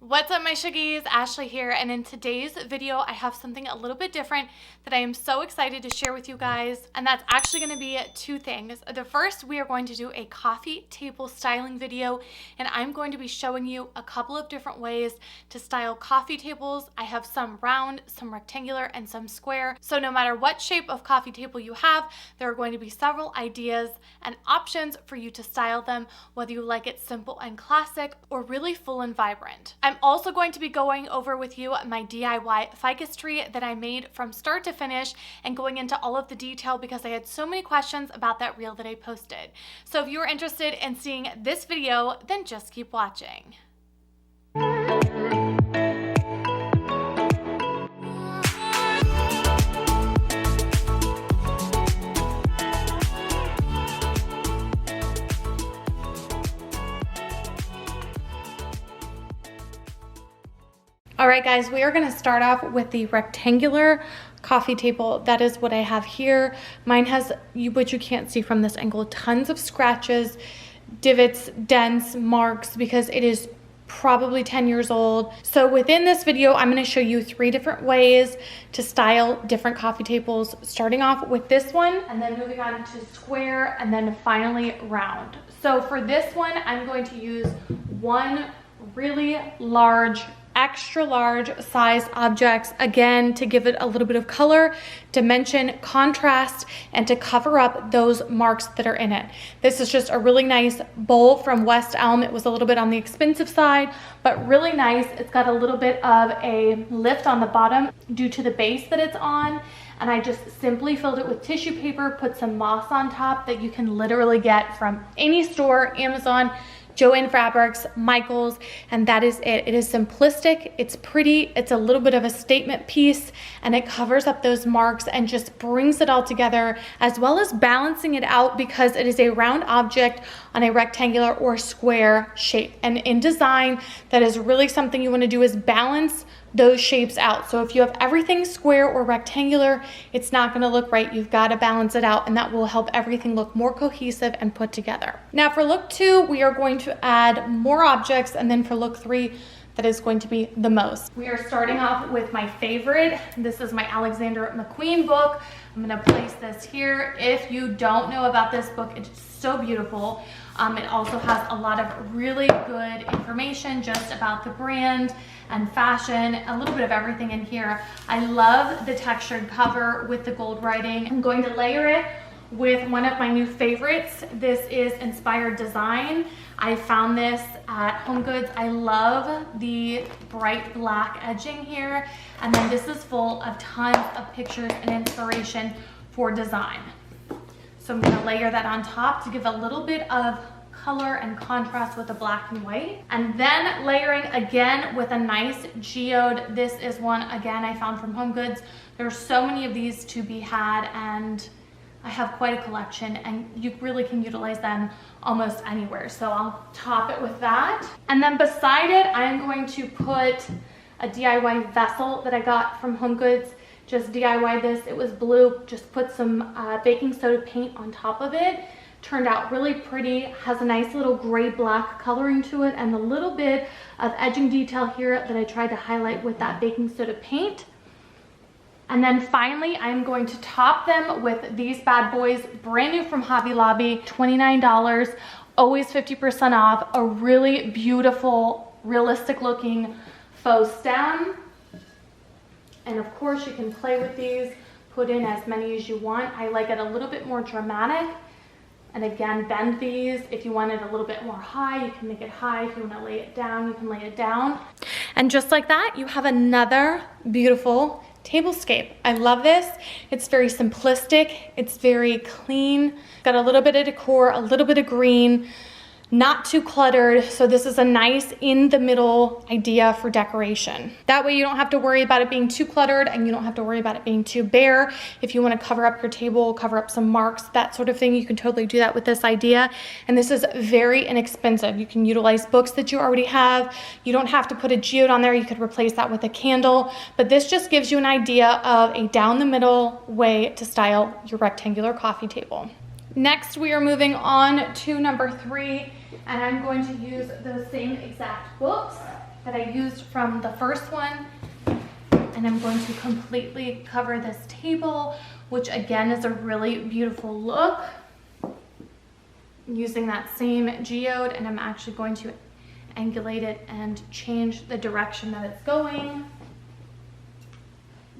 What's up, my Shuggies? Ashley here, and in today's video I have something a little bit different that I am so excited to share with you guys, and that's actually going to be two things. The first, we are going to do a coffee table styling video, and I'm going to be showing you a couple of different ways to style coffee tables. I have some round, some rectangular, and some square, so no matter what shape of coffee table you have, there are going to be several ideas and options for you to style them, whether you like it simple and classic or really full and vibrant. I'm also going to be going over with you my DIY ficus tree that I made from start to finish and going into all of the detail because I had so many questions about that reel that I posted. So if you're interested in seeing this video, then just keep watching. All right, guys, we are going to start off with the rectangular coffee table. That is what I have here. Mine has, which you can't see from this angle, tons of scratches, divots, dents, marks, because it is probably 10 years old. So within this video, I'm going to show you 3 different ways to style different coffee tables, starting off with this one and then moving on to square and then finally round. So for this one, I'm going to use one really large, extra large size objects, again, to give it a little bit of color, dimension, contrast, and to cover up those marks that are in it. This is just a really nice bowl from West Elm. It was a little bit on the expensive side, but really nice. It's got a little bit of a lift on the bottom due to the base that it's on. And I just simply filled it with tissue paper, put some moss on top that you can literally get from any store, Amazon, Joann Fabrics, Michaels, and that is it. It is simplistic, it's pretty, it's a little bit of a statement piece, and it covers up those marks and just brings it all together, as well as balancing it out because it is a round object on a rectangular or square shape. And in design, that is really something you want to do, is balance those shapes out. So if you have everything square or rectangular, it's not going to look right. You've got to balance it out, and that will help everything look more cohesive and put together. Now for look 2, we are going to add more objects, and then for look 3, that is going to be the most. We are starting off with my favorite. This is my Alexander McQueen book. I'm going to place this here. If you don't know about this book, it's so beautiful. It also has a lot of really good information just about the brand and fashion, a little bit of everything in here. I love the textured cover with the gold writing. I'm going to layer it with one of my new favorites. This is Inspired Design. I found this at HomeGoods. I love the bright black edging here. And then this is full of tons of pictures and inspiration for design. So I'm gonna layer that on top to give a little bit of color and contrast with the black and white. And then layering again with a nice geode. This is one, again, I found from HomeGoods. There's so many of these to be had, and I have quite a collection, and you really can utilize them almost anywhere. So I'll top it with that. And then beside it, I'm going to put a DIY vessel that I got from HomeGoods. Just DIY this, it was blue. Just put some baking soda paint on top of it. Turned out really pretty, has a nice little gray-black coloring to it, and a little bit of edging detail here that I tried to highlight with that baking soda paint. And then finally, I'm going to top them with these bad boys, brand new from Hobby Lobby, $29, always 50% off, a really beautiful, realistic looking faux stem. And of course you can play with these, put in as many as you want. I like it a little bit more dramatic. And again, bend these. If you want it a little bit more high, you can make it high. If you want to lay it down, you can lay it down. And just like that, you have another beautiful tablescape. I love this. It's very simplistic. It's very clean. Got a little bit of decor, a little bit of green, not too cluttered. So this is a nice in the middle idea for decoration. That way you don't have to worry about it being too cluttered, and you don't have to worry about it being too bare. If you want to cover up your table, cover up some marks, that sort of thing, you can totally do that with this idea. And this is very inexpensive. You can utilize books that you already have. You don't have to put a geode on there. You could replace that with a candle, but this just gives you an idea of a down the middle way to style your rectangular coffee table. Next, we are moving on to number 3, and I'm going to use those same exact books. that I used from the first one, and I'm going to completely cover this table, which again is a really beautiful look. Using that same geode, and I'm actually going to angulate it and change the direction that it's going.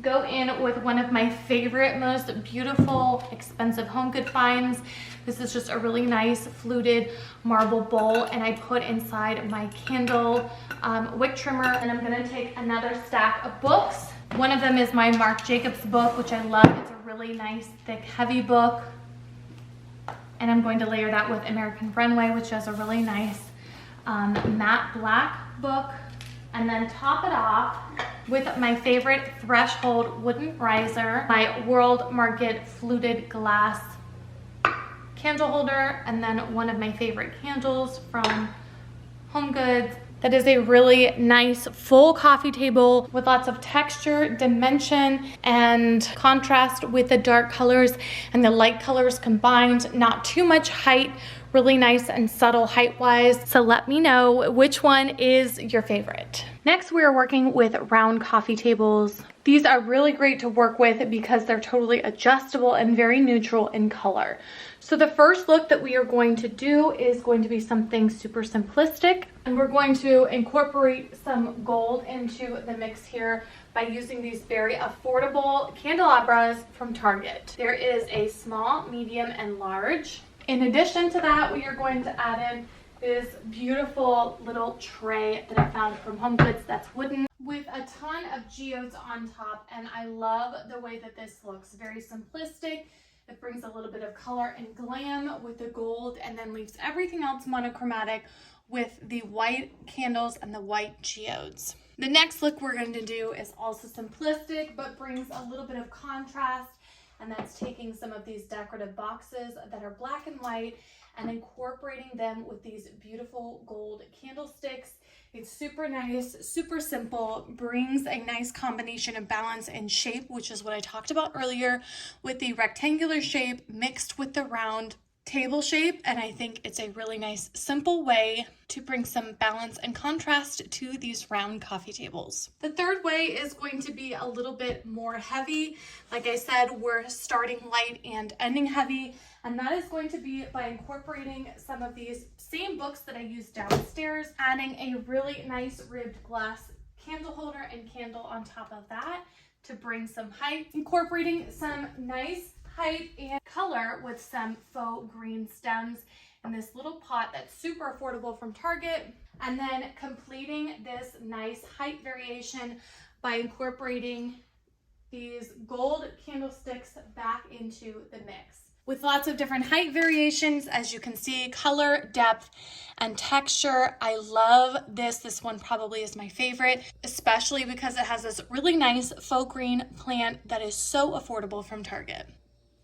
Go in with one of my favorite, most beautiful, expensive home good finds. This is just a really nice fluted marble bowl, and I put inside my candle wick trimmer, and I'm gonna take another stack of books. One of them is my Marc Jacobs book, which I love. It's a really nice, thick, heavy book. And I'm going to layer that with American Runway, which has a really nice matte black book. And then top it off with my favorite Threshold wooden riser, my World Market fluted glass candle holder, and then one of my favorite candles from Home Goods. That is a really nice full coffee table with lots of texture, dimension, and contrast with the dark colors and the light colors combined. Not too much height, really nice and subtle height-wise. So let me know which one is your favorite. Next, we are working with round coffee tables. These are really great to work with because they're totally adjustable and very neutral in color. So the first look that we are going to do is going to be something super simplistic, and we're going to incorporate some gold into the mix here by using these very affordable candelabras from Target. There is a small, medium, and large. In addition to that, we are going to add in this beautiful little tray that I found from Home Goods that's wooden with a ton of geodes on top, and I love the way that this looks. Very simplistic. It brings a little bit of color and glam with the gold, and then leaves everything else monochromatic with the white candles and the white geodes. The next look we're going to do is also simplistic, but brings a little bit of contrast, and that's taking some of these decorative boxes that are black and white and incorporating them with these beautiful gold candlesticks. It's super nice, super simple, brings a nice combination of balance and shape, which is what I talked about earlier, with the rectangular shape mixed with the round table shape. And I think it's a really nice, simple way to bring some balance and contrast to these round coffee tables. The third way is going to be a little bit more heavy. Like I said, we're starting light and ending heavy. And that is going to be by incorporating some of these same books that I used downstairs, adding a really nice ribbed glass candle holder and candle on top of that to bring some height, incorporating some nice height and color with some faux green stems in this little pot that's super affordable from Target, and then completing this nice height variation by incorporating these gold candlesticks back into the mix. With lots of different height variations, as you can see, color, depth, and texture. I love this. This one probably is my favorite, especially because it has this really nice faux green plant that is so affordable from Target.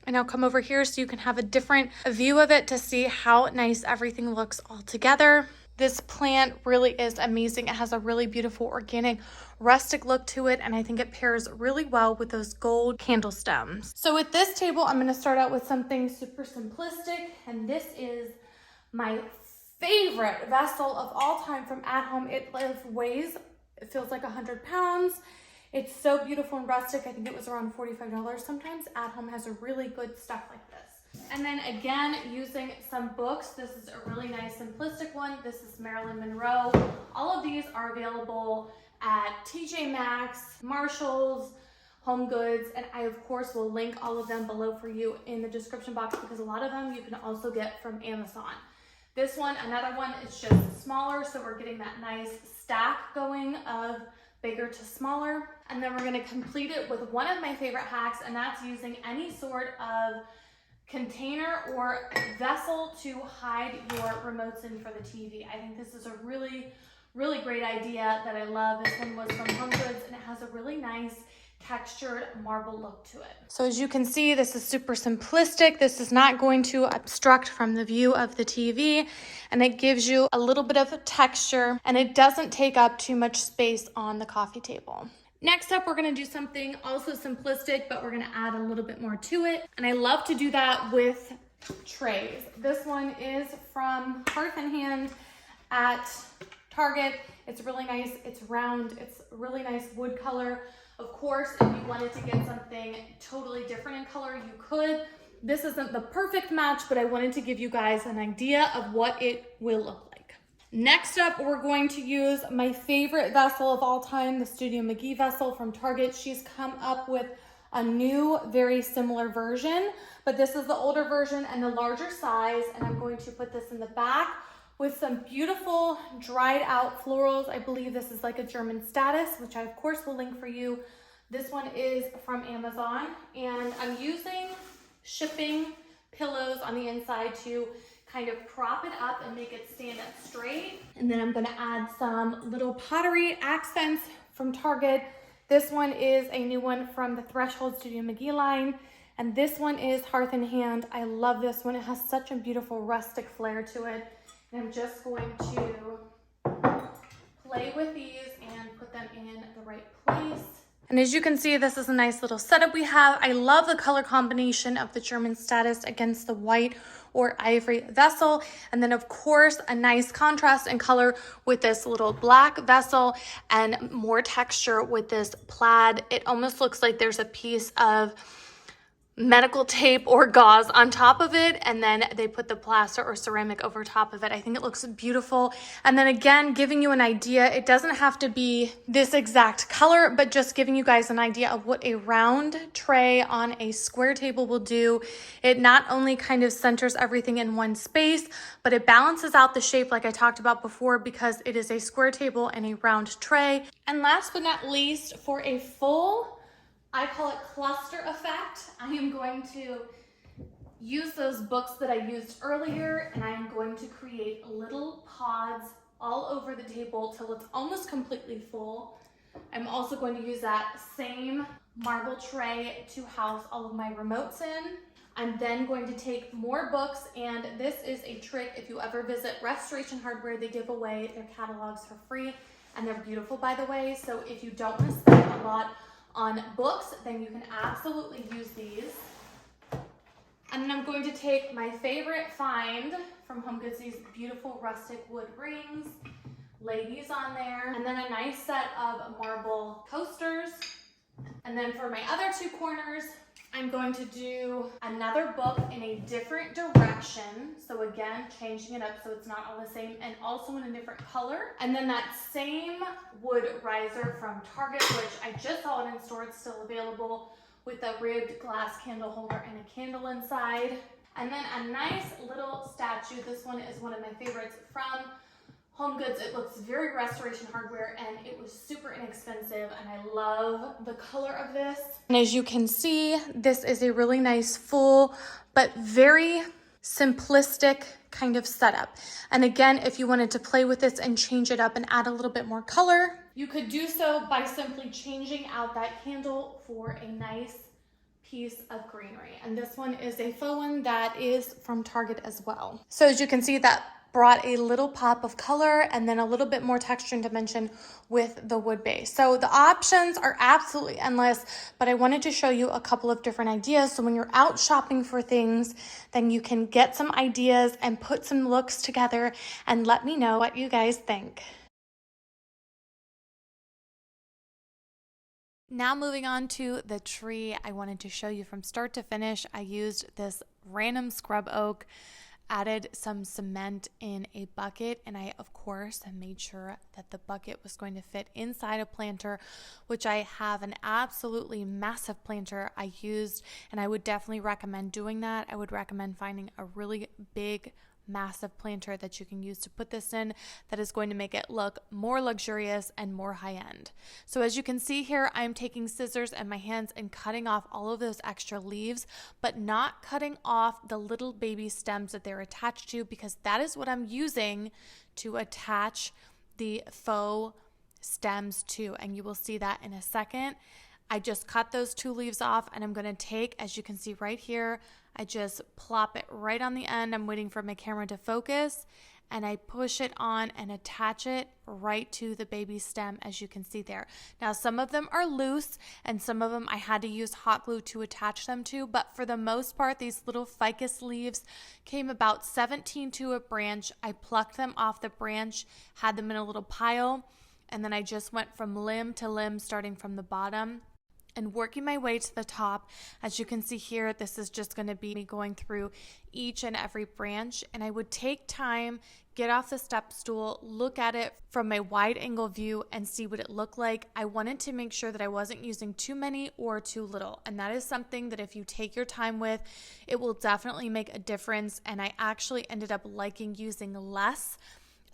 And I'll come over here so you can have a different view of it to see how nice everything looks all together. This plant really is amazing. It has a really beautiful organic rustic look to it, and I think it pairs really well with those gold candle stems. So with this table, I'm going to start out with something super simplistic, and this is my favorite vessel of all time from At Home. It weighs, it feels like 100 pounds. It's so beautiful and rustic. I think it was around $45 sometimes. At Home has a really good stuff like this. And then again, using some books. This is a really nice simplistic one. This is Marilyn Monroe. All of these are available at TJ Maxx, Marshalls, Home Goods, and I of course will link all of them below for you in the description box, because a lot of them you can also get from Amazon. This one, another one, is just smaller, so we're getting that nice stack going of bigger to smaller. And then we're going to complete it with one of my favorite hacks, and that's using any sort of container or vessel to hide your remotes in for the TV. I think this is a really great idea that I love. This one was from Home Goods, and it has a really nice textured marble look to it. So as you can see, this is super simplistic. This is not going to obstruct from the view of the TV, and it gives you a little bit of a texture, and it doesn't take up too much space on the coffee table. Next up, we're gonna do something also simplistic, but we're gonna add a little bit more to it. And I love to do that with trays. This one is from Hearth and Hand at Target. It's really nice, it's round, it's really nice wood color. Of course, if you wanted to get something totally different in color, you could. This isn't the perfect match, but I wanted to give you guys an idea of what it will look like. Next up, we're going to use my favorite vessel of all time, the Studio McGee vessel from Target. She's come up with a new, very similar version, but this is the older version and the larger size, and I'm going to put this in the back with some beautiful dried out florals. I believe this is like a German status, which I of course will link for you. This one is from Amazon, and I'm using shipping pillows on the inside to kind of prop it up and make it stand up straight. And then I'm gonna add some little pottery accents from Target. This one is a new one from the Threshold Studio McGee line. And this one is Hearth in Hand. I love this one. It has such a beautiful rustic flair to it. And I'm just going to play with these and put them in the right place. And as you can see, this is a nice little setup we have. I love the color combination of the German status against the white or ivory vessel. And then of course, a nice contrast in color with this little black vessel and more texture with this plaid. It almost looks like there's a piece of medical tape or gauze on top of it, and then they put the plaster or ceramic over top of it. I think it looks beautiful. And then again, giving you an idea, it doesn't have to be this exact color, but just giving you guys an idea of what a round tray on a square table will do. It not only kind of centers everything in one space, but it balances out the shape like I talked about before, because it is a square table and a round tray. And last but not least, for a full, I call it cluster effect, I am going to use those books that I used earlier, and I am going to create little pods all over the table till it's almost completely full. I'm also going to use that same marble tray to house all of my remotes in. I'm then going to take more books, and this is a trick. If you ever visit Restoration Hardware, they give away their catalogs for free, and they're beautiful, by the way. So if you don't want to spend a lot on books, then you can absolutely use these. And then I'm going to take my favorite find from Home Goods, these beautiful rustic wood rings, lay these on there, and then a nice set of marble coasters. And then for my other two corners, I'm going to do another book in a different direction. So again, changing it up so it's not all the same, and also in a different color. And then that same wood riser from Target, which I just saw it in store, it's still available, with a ribbed glass candle holder and a candle inside. And then a nice little statue. This one is one of my favorites from Home Goods. It looks very Restoration Hardware, and it was super inexpensive, and I love the color of this. And as you can see, this is a really nice full but very simplistic kind of setup. And again, if you wanted to play with this and change it up and add a little bit more color, you could do so by simply changing out that candle for a nice piece of greenery. And this one is a faux one that is from Target as well. So as you can see, that brought a little pop of color and then a little bit more texture and dimension with the wood base. So the options are absolutely endless, but I wanted to show you a couple of different ideas. So when you're out shopping for things, then you can get some ideas and put some looks together and let me know what you guys think. Now moving on to the tree, I wanted to show you from start to finish. I used this random scrub oak, added some cement in a bucket, and I of course made sure that the bucket was going to fit inside a planter, which I have an absolutely massive planter I used, and I would definitely recommend doing that. I would recommend finding a really big massive planter that you can use to put this in that is going to make it look more luxurious and more high-end. So as you can see here, I'm taking scissors in my hands and cutting off all of those extra leaves, but not cutting off the little baby stems that they're attached to, because that is what I'm using to attach the faux stems to, and you will see that in a second. I just cut those two leaves off, and I'm going to take, as you can see right here, I just plop it right on the end. I'm waiting for my camera to focus, and I push it on and attach it right to the baby stem, as you can see there. Now, some of them are loose and some of them I had to use hot glue to attach them to, but for the most part, these little ficus leaves came about 17 to a branch. I plucked them off the branch, had them in a little pile, and then I just went from limb to limb, starting from the bottom and working my way to the top. As you can see here, this is just going to be me going through each and every branch, and I would take time, get off the step stool, look at it from a wide angle view and see what it looked like. I wanted to make sure that I wasn't using too many or too little, and that is something that if you take your time with, it will definitely make a difference. And I actually ended up liking using less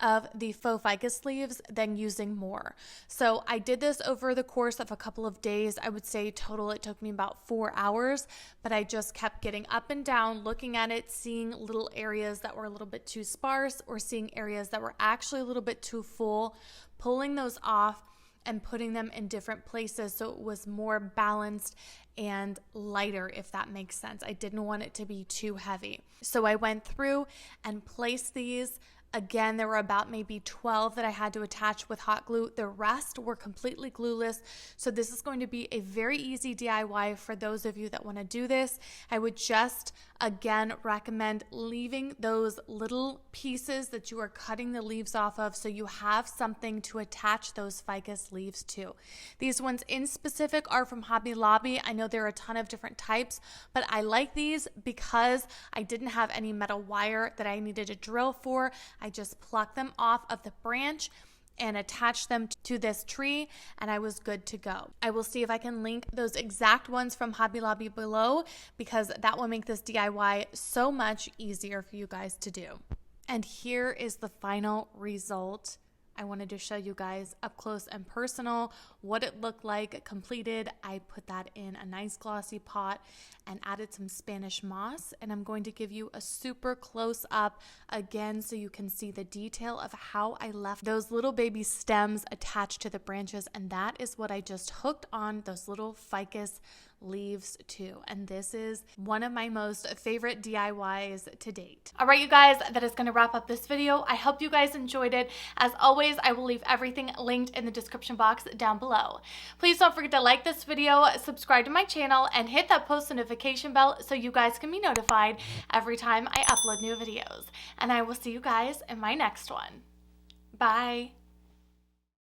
of the faux ficus leaves than using more. So I did this over the course of a couple of days. I would say total it took me about 4 hours, but I just kept getting up and down, looking at it, seeing little areas that were a little bit too sparse or seeing areas that were actually a little bit too full, pulling those off and putting them in different places so it was more balanced and lighter, if that makes sense. I didn't want it to be too heavy. So I went through and placed these. Again, there were about maybe 12 that I had to attach with hot glue. The rest were completely glueless. So this is going to be a very easy DIY for those of you that want to do this. I would just, again, recommend leaving those little pieces that you are cutting the leaves off of so you have something to attach those ficus leaves to. These ones in specific are from Hobby Lobby. I know there are a ton of different types, but I like these because I didn't have any metal wire that I needed to drill for. I just plucked them off of the branch and attached them to this tree, and I was good to go. I will see if I can link those exact ones from Hobby Lobby below, because that will make this DIY so much easier for you guys to do. And here is the final result. I wanted to show you guys up close and personal what it looked like completed. I put that in a nice glossy pot and added some Spanish moss, and I'm going to give you a super close up again so you can see the detail of how I left those little baby stems attached to the branches, and that is what I just hooked on those little ficus leaves to. And this is one of my most favorite DIYs to date. All right, you guys, that is going to wrap up this video. I hope you guys enjoyed it. As always, I will leave everything linked in the description box down below. Please don't forget to like this video, subscribe to my channel, and hit that post notification bell so you guys can be notified every time I upload new videos. And I will see you guys in my next one. Bye.